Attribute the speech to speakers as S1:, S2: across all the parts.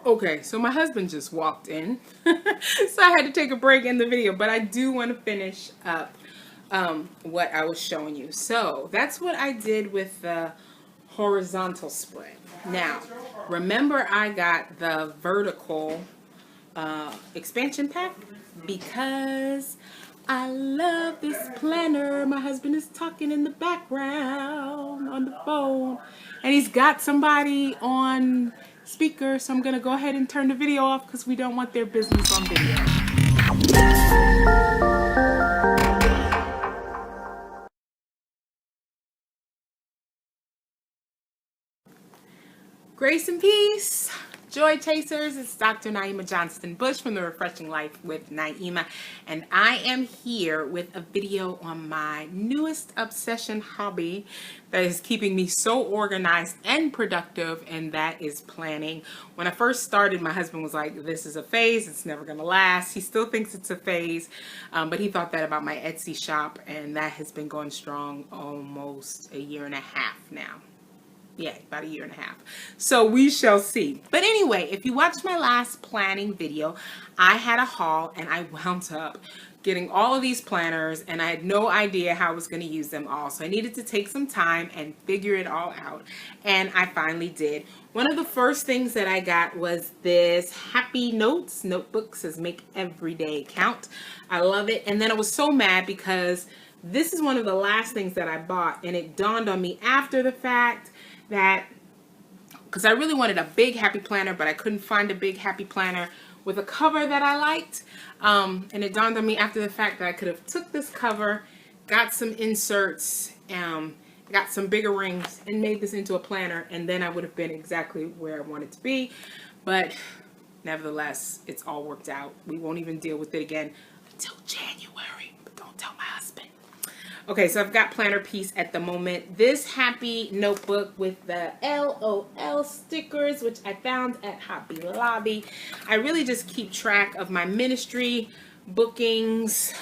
S1: Okay, so my husband just walked in, so I had to take a break in the video, but I do want to finish up what I was showing you. So that's what I did with the horizontal spread. Now, remember I got the vertical expansion pack because I love this planner. My husband is talking in the background on the phone, and he's got somebody on speaker, so I'm gonna go ahead and turn the video off because we don't want their business on video. Grace and peace, joy chasers. It's Dr. Naima Johnston-Bush from The Refreshing Life with Naima, and I am here with a video on my newest obsession hobby that is keeping me so organized and productive, and that is planning. When I first started, my husband was like, this is a phase, it's never gonna last. He still thinks it's a phase, but he thought that about my Etsy shop, and that has been going strong almost a year and a half now. Yeah, about a year and a half. So we shall see. But anyway, if you watched my last planning video, I had a haul and I wound up getting all of these planners and I had no idea how I was going to use them all. So I needed to take some time and figure it all out. And I finally did. One of the first things that I got was this Happy Notes notebook. Says make every day count. I love it. And then I was so mad because this is one of the last things that I bought, and it dawned on me after the fact that because I really wanted a big happy planner, but I couldn't find a big happy planner with a cover that I liked, and it dawned on me after the fact that I could have took this cover, got some inserts, got some bigger rings, and made this into a planner, and then I would have been exactly where I wanted to be. But nevertheless, it's all worked out. We won't even deal with it again until January, but don't tell my husband. Okay, so I've got planner piece at the moment. This happy notebook with the LOL stickers, which I found at Hobby Lobby. I really just keep track of my ministry, bookings,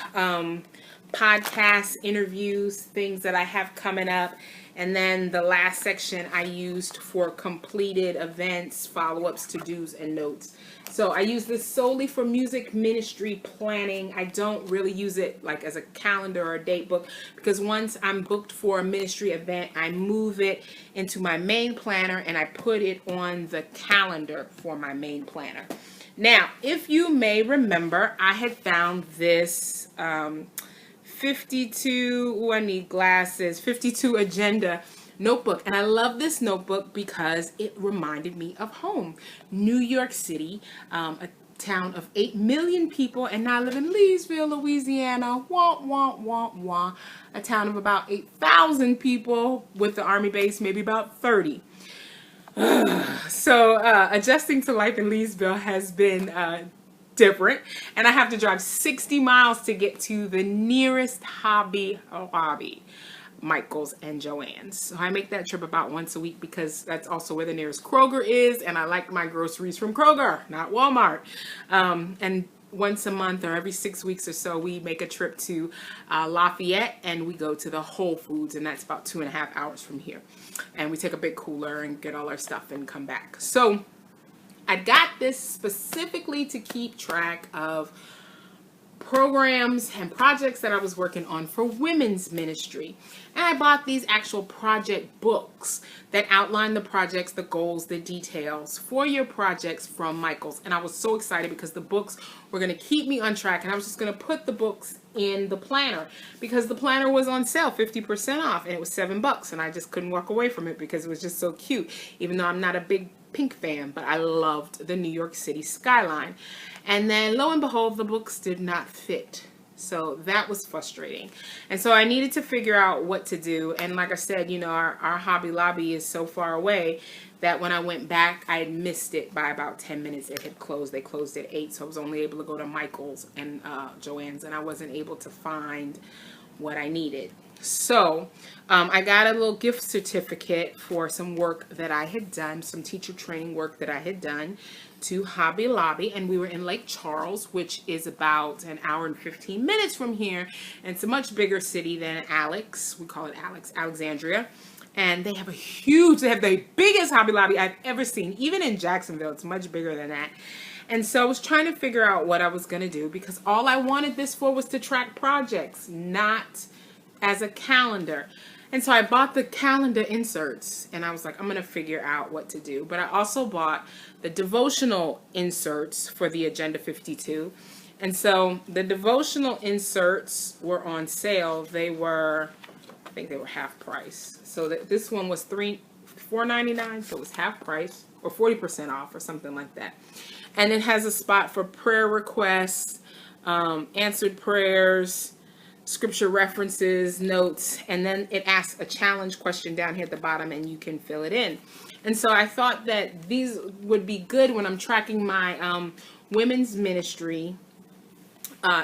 S1: podcasts, interviews, things that I have coming up. And then the last section I used for completed events, follow-ups, to-dos, and notes. So I use this solely for music ministry planning. I don't really use it like as a calendar or a date book because once I'm booked for a ministry event, I move it into my main planner and I put it on the calendar for my main planner. Now, if you may remember, I had found this 52, I need glasses, 52 agenda notebook. And I love this notebook because it reminded me of home. New York City, a town of 8 million people, and now I live in Leesville, Louisiana, wah, wah, wah, wah. A town of about 8,000 people with the Army base, maybe about 30. So adjusting to life in Leesville has been different, and I have to drive 60 miles to get to the nearest Hobby Lobby, Michael's and Joann's. So I make that trip about once a week because that's also where the nearest Kroger is, and I like my groceries from Kroger, not Walmart. And once a month or every 6 weeks or so, we make a trip to Lafayette, and we go to the Whole Foods, and that's about 2.5 hours from here. And we take a big cooler and get all our stuff and come back. So I got this specifically to keep track of programs and projects that I was working on for women's ministry. And I bought these actual project books that outline the projects, the goals, the details for your projects from Michael's. And I was so excited because the books were going to keep me on track, and I was just going to put the books in the planner because the planner was on sale 50% off, and it was $7, and I just couldn't walk away from it because it was just so cute, even though I'm not a big Pink fan, but I loved the New York City skyline. And then lo and behold, the books did not fit. So that was frustrating. And so I needed to figure out what to do. And like I said, you know, our Hobby Lobby is so far away that when I went back, I had missed it by about 10 minutes. It had closed. They closed at 8. So I was only able to go to Michael's and Joann's, and I wasn't able to find what I needed. So I got a little gift certificate for some work that I had done, some teacher training work that I had done to Hobby Lobby, and we were in Lake Charles, which is about an hour and 15 minutes from here, and it's a much bigger city than Alex. We call it Alexandria. And they have the biggest Hobby Lobby I've ever seen. Even in Jacksonville, it's much bigger than that. And so I was trying to figure out what I was going to do, because all I wanted this for was to track projects, not as a calendar. And so I bought the calendar inserts, and I was like, I'm going to figure out what to do. But I also bought the devotional inserts for the Agenda 52. And so the devotional inserts were on sale. They were, I think they were half price. So this one was $4.99, so it was half price, or 40% off, or something like that. And it has a spot for prayer requests, answered prayers, scripture references, notes, and then it asks a challenge question down here at the bottom, and you can fill it in. And so I thought that these would be good when I'm tracking my women's ministry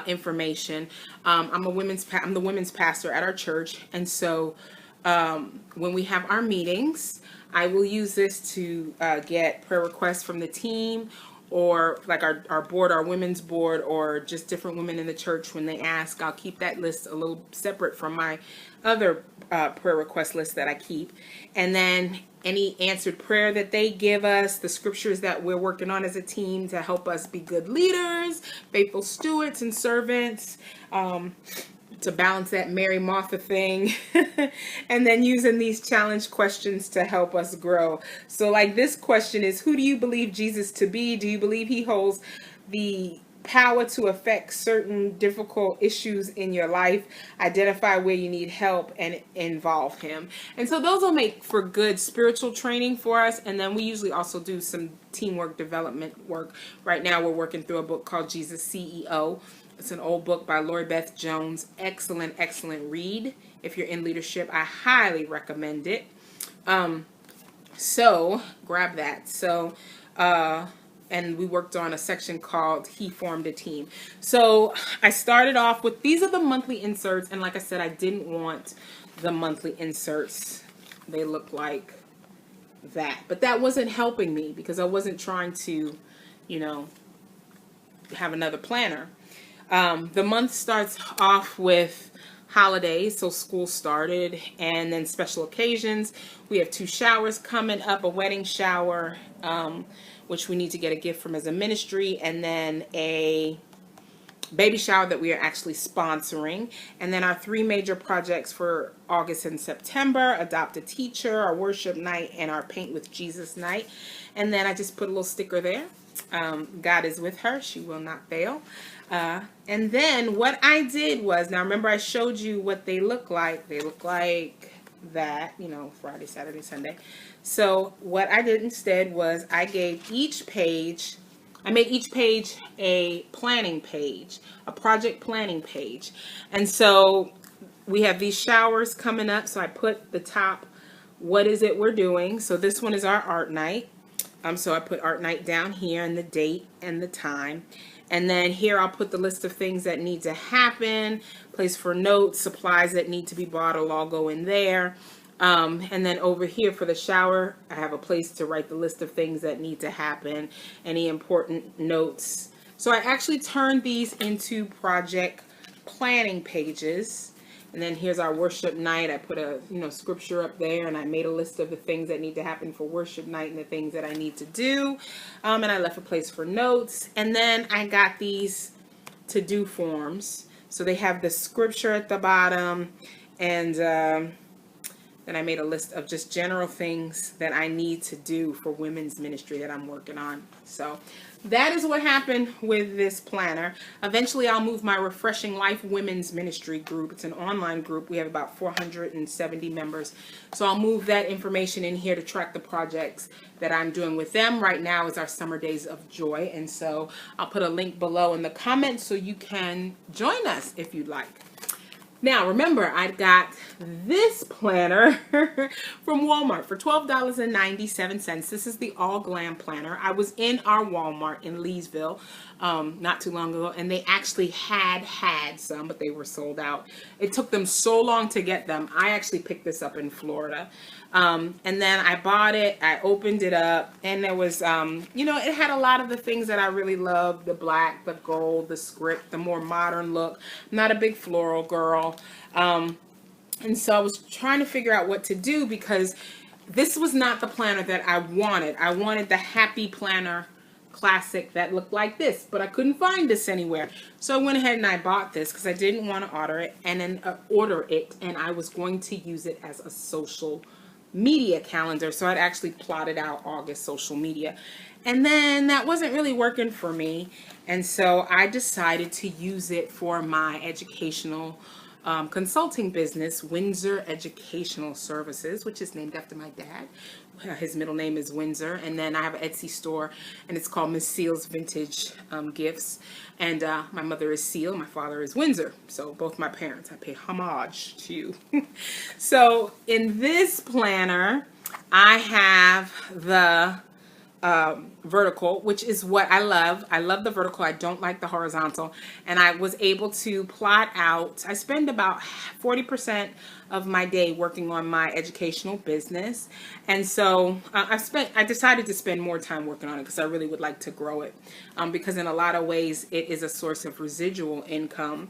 S1: information. I'm the women's pastor at our church, and so when we have our meetings, I will use this to get prayer requests from the team, or like our board, our women's board, or just different women in the church. When they ask, I'll keep that list a little separate from my other prayer request list that I keep. And then any answered prayer that they give us, the scriptures that we're working on as a team to help us be good leaders, faithful stewards and servants, to balance that Mary Martha thing, and then using these challenge questions to help us grow. So like this question is, who do you believe Jesus to be? Do you believe he holds the power to affect certain difficult issues in your life? Identify where you need help and involve him. And so those will make for good spiritual training for us. And then we usually also do some teamwork development work. Right now we're working through a book called Jesus CEO. It's an old book by Lori Beth Jones. Excellent, excellent read. If you're in leadership, I highly recommend it. So grab that. So, and we worked on a section called He Formed a Team. So I started off with, these are the monthly inserts. And like I said, I didn't want the monthly inserts. They look like that. But that wasn't helping me, because I wasn't trying to, have another planner. The month starts off with holidays, so school started, and then special occasions. We have 2 showers coming up, a wedding shower, which we need to get a gift from as a ministry, and then a baby shower that we are actually sponsoring. And then our 3 major projects for August and September: Adopt a Teacher, our worship night, and our Paint with Jesus night. And then I just put a little sticker there. God is with her. She will not fail. And then what I did was, now remember I showed you what they look like. They look like that, Friday, Saturday, Sunday. So what I did instead was I made each page a planning page, a project planning page. And so we have these showers coming up. So I put the top, what is it we're doing? So this one is our art night. So I put art night down here, and the date and the time. And then here I'll put the list of things that need to happen, place for notes, supplies that need to be bought will all go in there. And then over here for the shower, I have a place to write the list of things that need to happen, any important notes. So I actually turned these into project planning pages. And then here's our worship night. I put a scripture up there, and I made a list of the things that need to happen for worship night and the things that I need to do. And I left a place for notes. And then I got these to-do forms. So they have the scripture at the bottom, and then I made a list of just general things that I need to do for women's ministry that I'm working on. So that is what happened with this planner. Eventually, I'll move my Refreshing Life Women's Ministry group. It's an online group. We have about 470 members. So I'll move that information in here to track the projects that I'm doing with them. Right now is our Summer Days of Joy. And so I'll put a link below in the comments so you can join us if you'd like. Now, remember, I got this planner from Walmart for $12.97. This is the All Glam planner. I was in our Walmart in Leesville not too long ago, and they actually had some, but they were sold out. It took them so long to get them. I actually picked this up in Florida. And then I bought it, I opened it up, and there was, it had a lot of the things that I really love: the black, the gold, the script, the more modern look. I'm not a big floral girl. And so I was trying to figure out what to do because this was not the planner that I wanted. I wanted the Happy Planner Classic that looked like this, but I couldn't find this anywhere. So I went ahead and I bought this because I didn't want to order it, and I was going to use it as a social media calendar. So I'd actually plotted out August social media. And then that wasn't really working for me. And so I decided to use it for my educational consulting business, Windsor Educational Services, which is named after my dad. His middle name is Windsor. And then I have an Etsy store, and it's called Miss Seal's Vintage Gifts. And my mother is Seal, my father is Windsor. So both my parents, I pay homage to you. So in this planner, I have the vertical, which is what I love. I love the vertical. I don't like the horizontal. And I was able to plot out, I spend about 40% of my day working on my educational business. And so I decided to spend more time working on it because I really would like to grow it. Because in a lot of ways, it is a source of residual income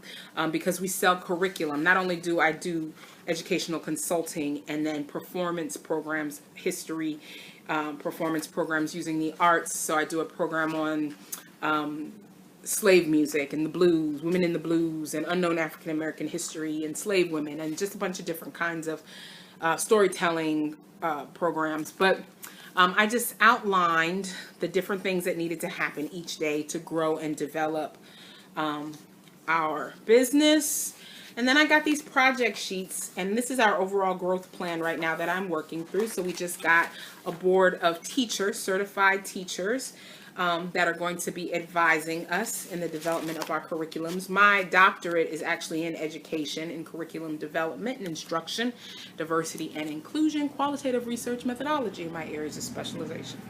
S1: because we sell curriculum. Not only do I do educational consulting and then performance programs, history, performance programs using the arts. So I do a program on slave music and the blues, women in the blues, and unknown African American history and slave women, and just a bunch of different kinds of storytelling programs. But I just outlined the different things that needed to happen each day to grow and develop our business. And then I got these project sheets, and this is our overall growth plan right now that I'm working through. So we just got a board of teachers, certified teachers, that are going to be advising us in the development of our curriculums. My doctorate is actually in education, in curriculum development and instruction, diversity and inclusion, qualitative research methodology in my areas of specialization.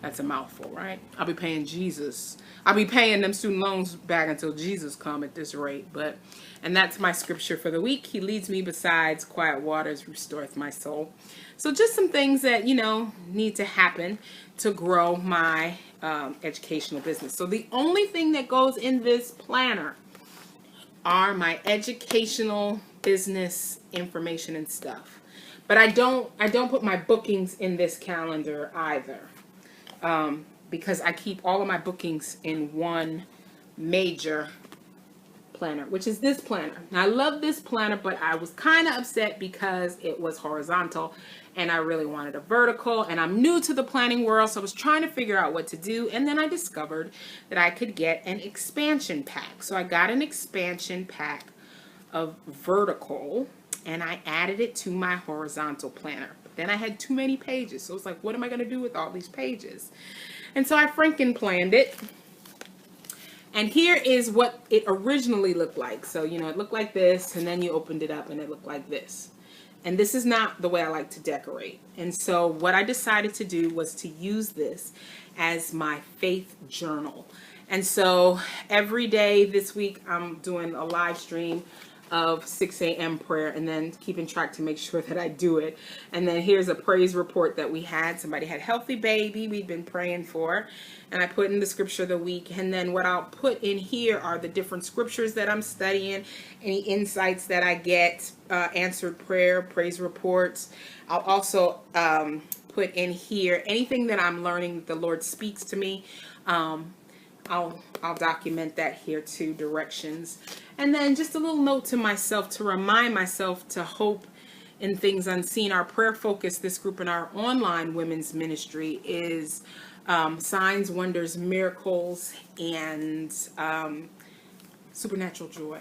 S1: That's a mouthful, right? I'll be paying Jesus. I'll be paying them student loans back until Jesus come at this rate. And that's my scripture for the week. He leads me besides quiet waters, restoreth my soul. So just some things that, need to happen to grow my educational business. So the only thing that goes in this planner are my educational business information and stuff. But I don't put my bookings in this calendar either. Because I keep all of my bookings in one major planner, which is this planner. Now, I love this planner, but I was kind of upset because it was horizontal and I really wanted a vertical, and I'm new to the planning world, so I was trying to figure out what to do, and then I discovered that I could get an expansion pack. So I got an expansion pack of vertical, and I added it to my horizontal planner. But then I had too many pages, so it's like, what am I going to do with all these pages? And so I Frankenplanned it. And here is what it originally looked like. So, it looked like this, and then you opened it up and it looked like this. And this is not the way I like to decorate. And so what I decided to do was to use this as my faith journal. And so every day this week, I'm doing a live stream of 6 a.m. prayer and then keeping track to make sure that I do it. And then here's a praise report that we had. Somebody had a healthy baby we'd been praying for. And I put in the scripture of the week. And then what I'll put in here are the different scriptures that I'm studying, any insights that I get, answered prayer, praise reports. I'll also put in here anything that I'm learning the Lord speaks to me. I'll document that here too, directions. And then just a little note to myself to remind myself to hope in things unseen. Our prayer focus, this group in our online women's ministry, is signs, wonders, miracles, and supernatural joy.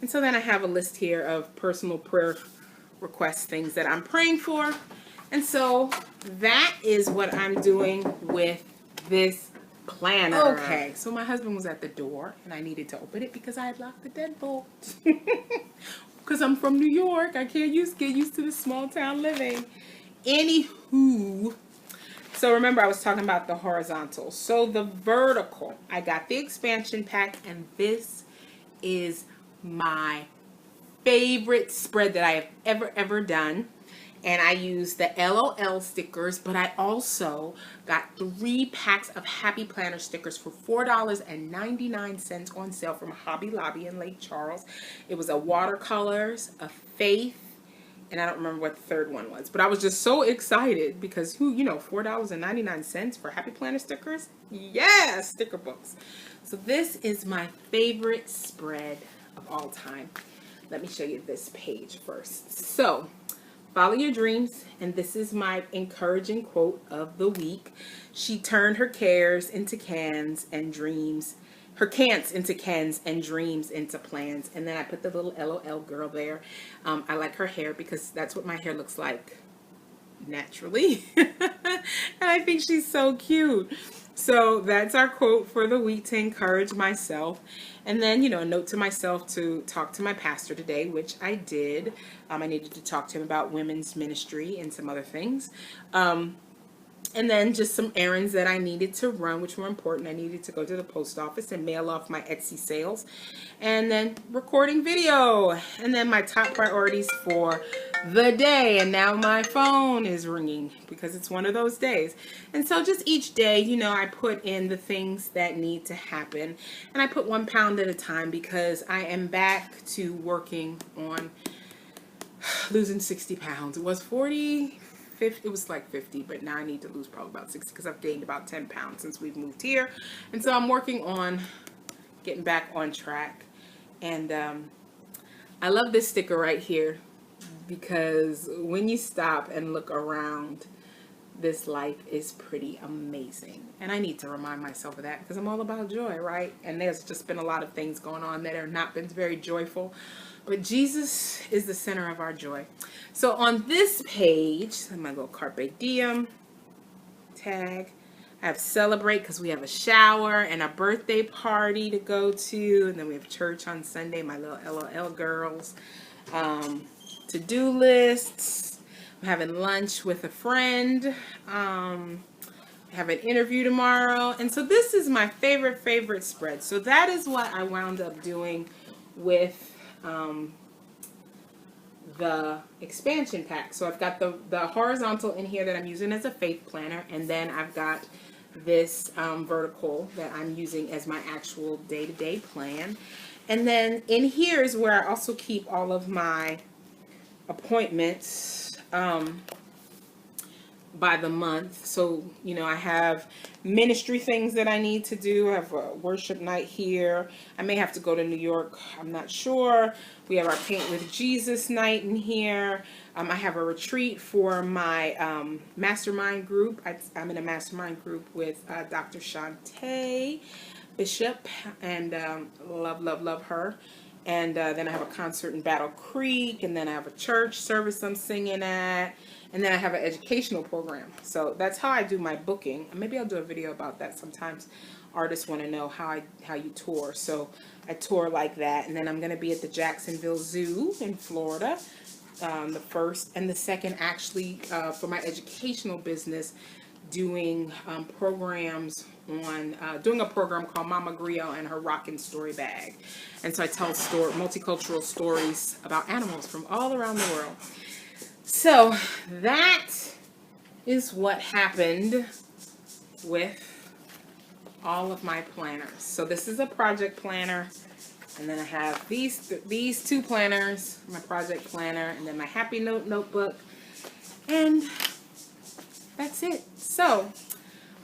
S1: And so then I have a list here of personal prayer requests, things that I'm praying for. And so that is what I'm doing with this planner. Okay, so my husband was at the door and I needed to open it because I had locked the deadbolt. Because I'm from New York, I can't get used to the small town living. Anywho, so remember I was talking about the horizontal. So the vertical, I got the expansion pack, and this is my favorite spread that I have ever done. And I used the LOL stickers, but I also got 3 packs of Happy Planner stickers for $4.99 on sale from Hobby Lobby in Lake Charles. It was a watercolors, a faith, and I don't remember what the third one was. But I was just so excited because $4.99 for Happy Planner stickers? Yeah, sticker books. So this is my favorite spread of all time. Let me show you this page first. So, follow your dreams, and this is my encouraging quote of the week. She turned her cares into cans and dreams, her cans into cans and dreams into plans. And then I put the little LOL girl there. I like her hair because that's what my hair looks like naturally. And I think she's so cute. So that's our quote for the week to encourage myself. And then, a note to myself to talk to my pastor today, which I did. I needed to talk to him about women's ministry and some other things. And then just some errands that I needed to run, which were important. I needed to go to the post office and mail off my Etsy sales. And then recording video. And then my top priorities for the day. And now my phone is ringing because it's one of those days. And so just each day, I put in the things that need to happen. And I put 1 pound at a time because I am back to working on losing 60 pounds. It was 40. It was like 50, but now I need to lose probably about 60 because I've gained about 10 pounds since we've moved here. And so I'm working on getting back on track. And I love this sticker right here because when you stop and look around, this life is pretty amazing. And I need to remind myself of that because I'm all about joy, right? And there's just been a lot of things going on that have not been very joyful. But Jesus is the center of our joy. So on this page, my little Carpe Diem tag, I have celebrate because we have a shower and a birthday party to go to. And then we have church on Sunday, my little LOL girls. To-do lists. I'm having lunch with a friend. I have an interview tomorrow. And so this is my favorite spread. So that is what I wound up doing with the expansion pack. So I've got the horizontal in here that I'm using as a faith planner, and then I've got this vertical that I'm using as my actual day-to-day plan. And then in here is where I also keep all of my appointments by the month. So, I have ministry things that I need to do. I have a worship night here. I may have to go to New York. I'm not sure. We have our Paint with Jesus night in here. I have a retreat for my mastermind group. I'm in a mastermind group with Dr. Shantae Bishop, and love her. And then I have a concert in Battle Creek, and then I have a church service I'm singing at, and then I have an educational program. So that's how I do my booking. Maybe I'll do a video about that. Sometimes artists want to know how you tour. So I tour like that, and then I'm going to be at the Jacksonville Zoo in Florida, the 1st and the 2nd actually for my educational business, doing programs on doing a program called Mama Griot and her Rockin' Story Bag. And so I tell multicultural stories about animals from all around the world. So that is what happened with all of my planners. So this is a project planner, and then I have these 2 planners, my project planner, and then my Happy Note notebook, and that's it. So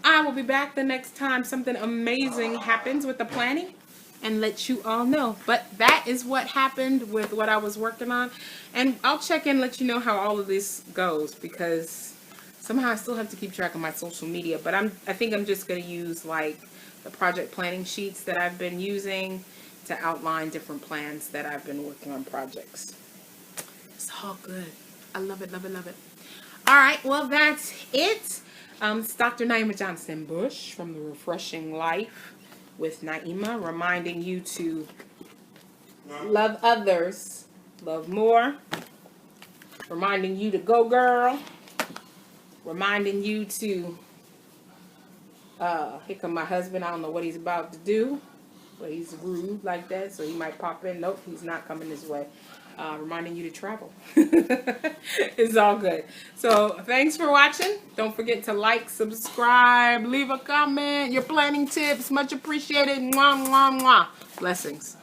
S1: I will be back the next time something amazing happens with the planning and let you all know. But that is what happened with what I was working on. And I'll check in, let you know how all of this goes, because somehow I still have to keep track of my social media. But I think I'm just going to use like the project planning sheets that I've been using to outline different plans that I've been working on projects. It's all good. I love it, love it, love it. All right, well, that's it. It's Dr. Naima Johnston-Bush from The Refreshing Life with Naima, reminding you to love others, love more, reminding you to go girl, reminding you to, here come my husband, I don't know what he's about to do, but he's rude like that, so he might pop in. Nope, he's not coming this way. reminding you to travel. It's all good. So thanks for watching. Don't forget to like, subscribe, leave a comment, your planning tips, much appreciated. Mwah, mwah, mwah. Blessings.